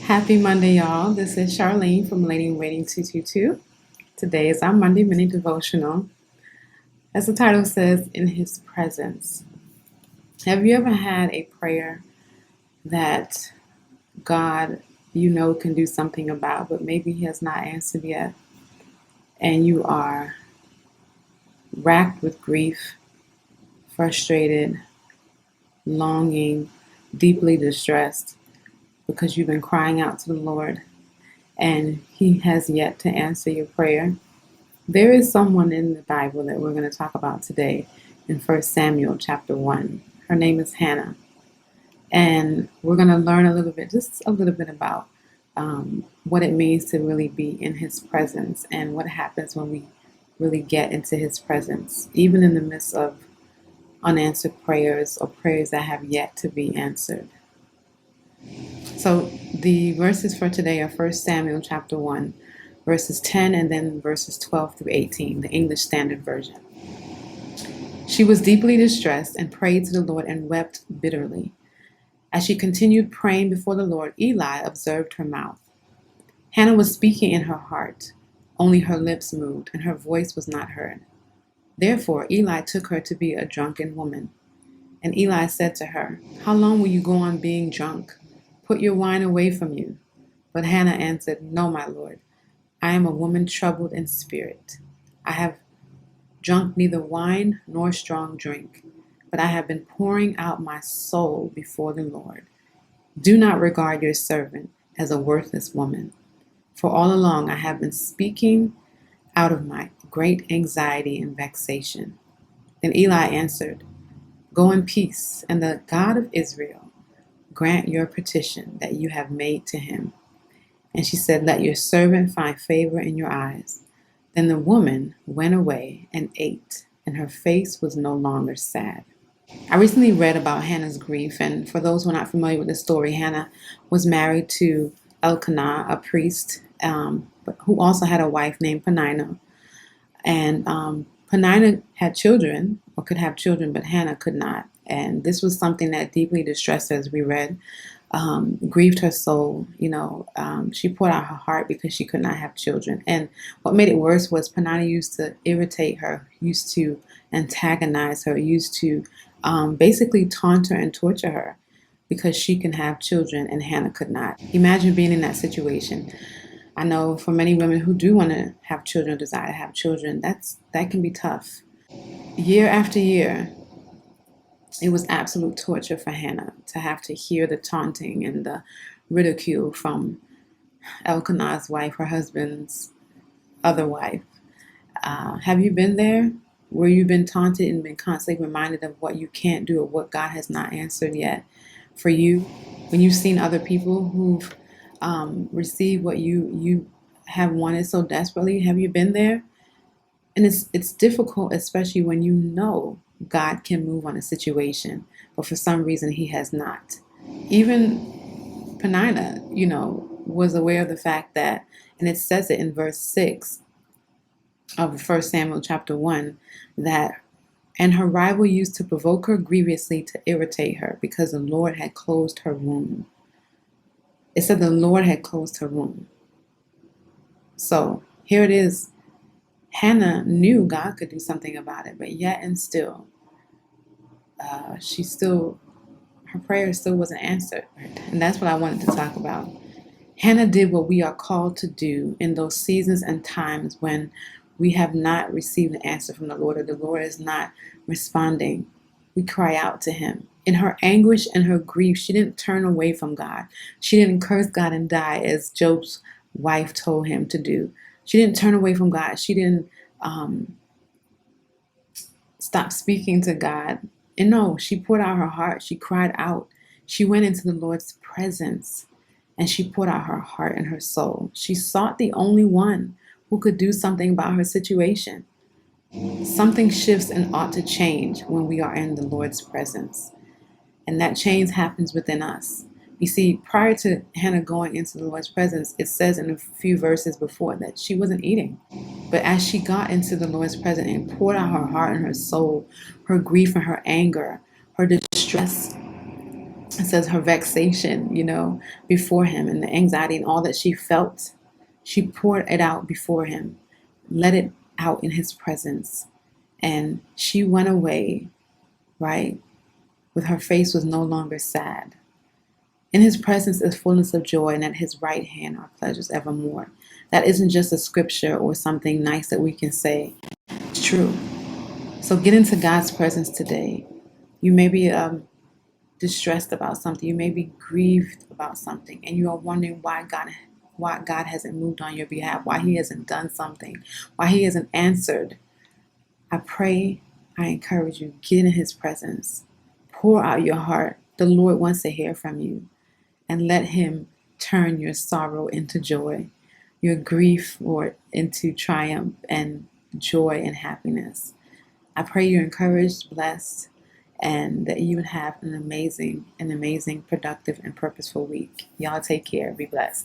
Happy Monday, y'all. This is Charlene from Lady in Waiting 222. Today is our Monday mini devotional. As the title says, in His Presence. Have you ever had a prayer that God, can do something about, but maybe He has not answered yet? And you are racked with grief, frustrated, longing, deeply distressed because you've been crying out to the Lord and He has yet to answer your prayer. There is someone in the Bible that we're going to talk about today in 1 Samuel chapter 1. Her name is Hannah. And we're going to learn just a little bit about what it means to really be in His presence and what happens when we really get into His presence, even in the midst of unanswered prayers or prayers that have yet to be answered. So the verses for today are 1 Samuel chapter 1, verses 10 and then verses 12 through 18, the English Standard Version. She was deeply distressed and prayed to the Lord and wept bitterly. As she continued praying before the Lord, Eli observed her mouth. Hannah was speaking in her heart. Only her lips moved, and her voice was not heard. Therefore, Eli took her to be a drunken woman. And Eli said to her, "How long will you go on being drunk? Put your wine away from you." But Hannah answered, "No, my Lord. I am a woman troubled in spirit. I have drunk neither wine nor strong drink, but I have been pouring out my soul before the Lord. Do not regard your servant as a worthless woman, for all along I have been speaking out of my great anxiety and vexation." Then Eli answered, "Go in peace, and the God of Israel grant your petition that you have made to him." And she said, "Let your servant find favor in your eyes." Then the woman went away and ate, and her face was no longer sad. I recently read about Hannah's grief, and for those who are not familiar with the story, Hannah was married to Elkanah, a priest, but who also had a wife named Peninnah. And Peninnah had children, or could have children, but Hannah could not. And this was something that deeply distressed her, as we read, grieved her soul. She poured out her heart because she could not have children. And what made it worse was Peninnah used to irritate her, used to antagonize her, used to basically taunt her and torture her because she can have children and Hannah could not. Imagine being in that situation. I know for many women who do want to have children, desire to have children, that can be tough. Year after year, it was absolute torture for Hannah to have to hear the taunting and the ridicule from Elkanah's wife, her husband's other wife. Have you been there where you've been taunted and been constantly reminded of what you can't do or what God has not answered yet for you? When you've seen other people who've received what you have wanted so desperately, have you been there? And it's difficult, especially when you know God can move on a situation, but for some reason He has not. Even Peninnah, was aware of the fact that, and it says it in verse 6 of 1 Samuel chapter 1, that, "And her rival used to provoke her grievously to irritate her because the Lord had closed her womb." It said the Lord had closed her womb. So here it is. Hannah knew God could do something about it, but yet and still, her prayer still wasn't answered. And that's what I wanted to talk about. Hannah did what we are called to do in those seasons and times when we have not received an answer from the Lord, or the Lord is not responding. We cry out to Him. In her anguish and her grief, she didn't turn away from God. She didn't curse God and die as Job's wife told him to do. She didn't turn away from God. She didn't stop speaking to God. And no, she poured out her heart. She cried out. She went into the Lord's presence and she poured out her heart and her soul. She sought the only one who could do something about her situation. Something shifts and ought to change when we are in the Lord's presence. And that change happens within us. You see, prior to Hannah going into the Lord's presence, it says in a few verses before that she wasn't eating. But as she got into the Lord's presence and poured out her heart and her soul, her grief and her anger, her distress, It says her vexation, before him, and the anxiety and all that she felt, she poured it out before him, let it out in his presence. And she went away, right, with her face was no longer sad. In his presence is fullness of joy, and at his right hand are pleasures evermore. That isn't just a scripture or something nice that we can say. It's true. So get into God's presence today. You may be distressed about something. You may be grieved about something, and you are wondering why God hasn't moved on your behalf, why He hasn't done something, why He hasn't answered. I encourage you, get in His presence. Pour out your heart. The Lord wants to hear from you. And let Him turn your sorrow into joy, your grief, Lord, into triumph and joy and happiness. I pray you're encouraged, blessed, and that you would have an amazing, productive, and purposeful week. Y'all take care. Be blessed.